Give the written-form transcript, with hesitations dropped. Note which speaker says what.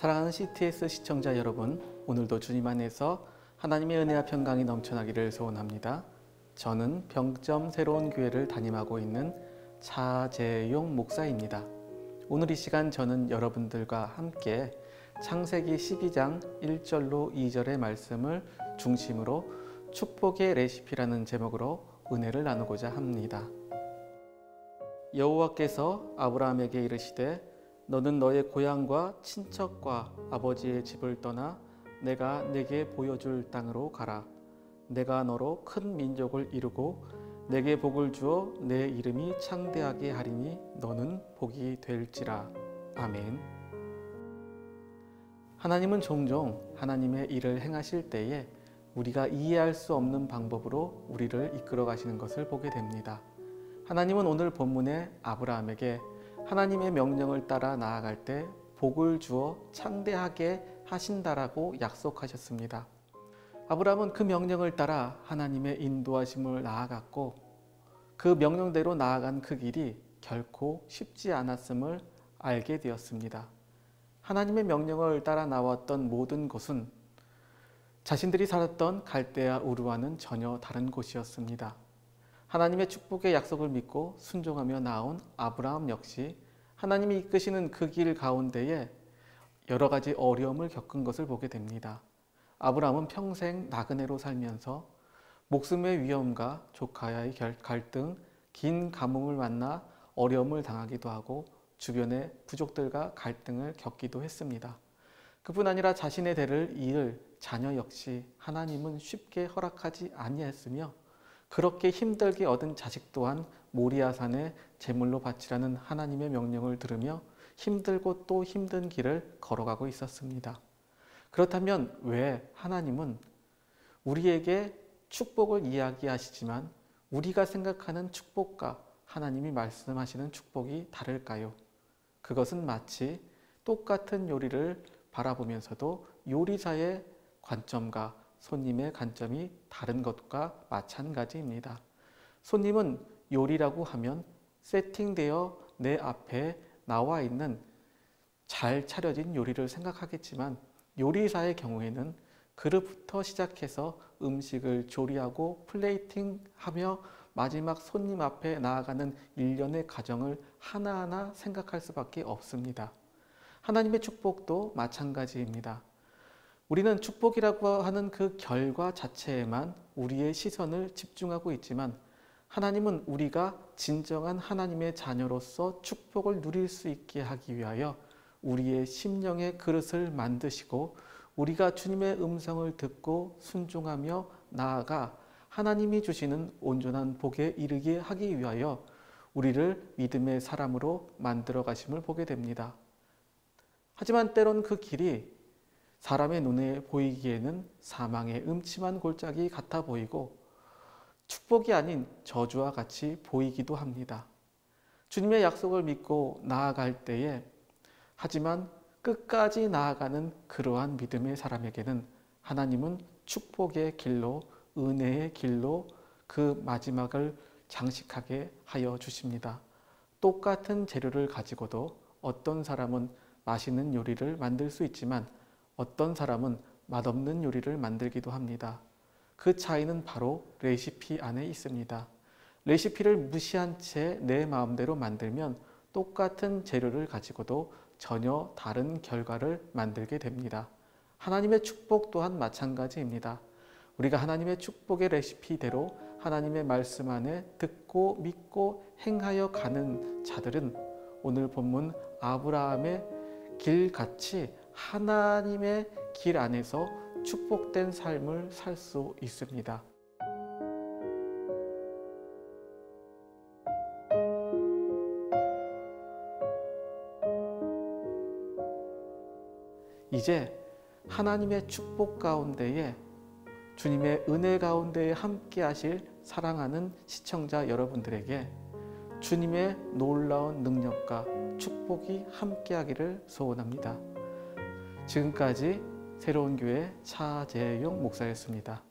Speaker 1: 사랑하는 CTS 시청자 여러분, 오늘도 주님 안에서 하나님의 은혜와 평강이 넘쳐나기를 소원합니다. 저는 병점 새로운 교회를 담임하고 있는 차재용 목사입니다. 오늘 이 시간 저는 여러분들과 함께 창세기 12장 1절로 2절의 말씀을 중심으로 축복의 레시피라는 제목으로 은혜를 나누고자 합니다. 여호와께서 아브라함에게 이르시되 너는 너의 고향과 친척과 아버지의 집을 떠나 내가 네게 보여줄 땅으로 가라. 내가 너로 큰 민족을 이루고 내게 복을 주어 내 이름이 창대하게 하리니 너는 복이 될지라. 아멘. 하나님은 종종 하나님의 일을 행하실 때에 우리가 이해할 수 없는 방법으로 우리를 이끌어 가시는 것을 보게 됩니다. 하나님은 오늘 본문에 아브라함에게 하나님의 명령을 따라 나아갈 때 복을 주어 창대하게 하신다라고 약속하셨습니다. 아브라함은 그 명령을 따라 하나님의 인도하심을 나아갔고 그 명령대로 나아간 그 길이 결코 쉽지 않았음을 알게 되었습니다. 하나님의 명령을 따라 나왔던 모든 곳은 자신들이 살았던 갈대아 우르와는 전혀 다른 곳이었습니다. 하나님의 축복의 약속을 믿고 순종하며 나온 아브라함 역시 하나님이 이끄시는 그 길 가운데에 여러 가지 어려움을 겪은 것을 보게 됩니다. 아브라함은 평생 나그네로 살면서 목숨의 위험과 조카와의 갈등, 긴 가뭄을 만나 어려움을 당하기도 하고 주변의 부족들과 갈등을 겪기도 했습니다. 그뿐 아니라 자신의 대를 이을 자녀 역시 하나님은 쉽게 허락하지 아니했으며 그렇게 힘들게 얻은 자식 또한 모리아산에 제물로 바치라는 하나님의 명령을 들으며 힘들고 또 힘든 길을 걸어가고 있었습니다. 그렇다면 왜 하나님은 우리에게 축복을 이야기하시지만 우리가 생각하는 축복과 하나님이 말씀하시는 축복이 다를까요? 그것은 마치 똑같은 요리를 바라보면서도 요리사의 관점과 손님의 관점이 다른 것과 마찬가지입니다. 손님은 요리라고 하면 세팅되어 내 앞에 나와 있는 잘 차려진 요리를 생각하겠지만 요리사의 경우에는 그릇부터 시작해서 음식을 조리하고 플레이팅하며 마지막 손님 앞에 나아가는 일련의 과정을 하나하나 생각할 수밖에 없습니다. 하나님의 축복도 마찬가지입니다. 우리는 축복이라고 하는 그 결과 자체에만 우리의 시선을 집중하고 있지만 하나님은 우리가 진정한 하나님의 자녀로서 축복을 누릴 수 있게 하기 위하여 우리의 심령의 그릇을 만드시고 우리가 주님의 음성을 듣고 순종하며 나아가 하나님이 주시는 온전한 복에 이르게 하기 위하여 우리를 믿음의 사람으로 만들어 가심을 보게 됩니다. 하지만 때론 그 길이 사람의 눈에 보이기에는 사망의 음침한 골짜기 같아 보이고 축복이 아닌 저주와 같이 보이기도 합니다. 주님의 약속을 믿고 나아갈 때에 하지만 끝까지 나아가는 그러한 믿음의 사람에게는 하나님은 축복의 길로 은혜의 길로 그 마지막을 장식하게 하여 주십니다. 똑같은 재료를 가지고도 어떤 사람은 맛있는 요리를 만들 수 있지만 어떤 사람은 맛없는 요리를 만들기도 합니다. 그 차이는 바로 레시피 안에 있습니다. 레시피를 무시한 채 내 마음대로 만들면 똑같은 재료를 가지고도 전혀 다른 결과를 만들게 됩니다. 하나님의 축복 또한 마찬가지입니다. 우리가 하나님의 축복의 레시피대로 하나님의 말씀 안에 듣고 믿고 행하여 가는 자들은 오늘 본문 아브라함의 길같이 하나님의 길 안에서 축복된 삶을 살 수 있습니다. 이제 하나님의 축복 가운데에 주님의 은혜 가운데에 함께 하실 사랑하는 시청자 여러분들에게 주님의 놀라운 능력과 축복이 함께 하기를 소원합니다. 지금까지 새로운 교회 차재용 목사였습니다.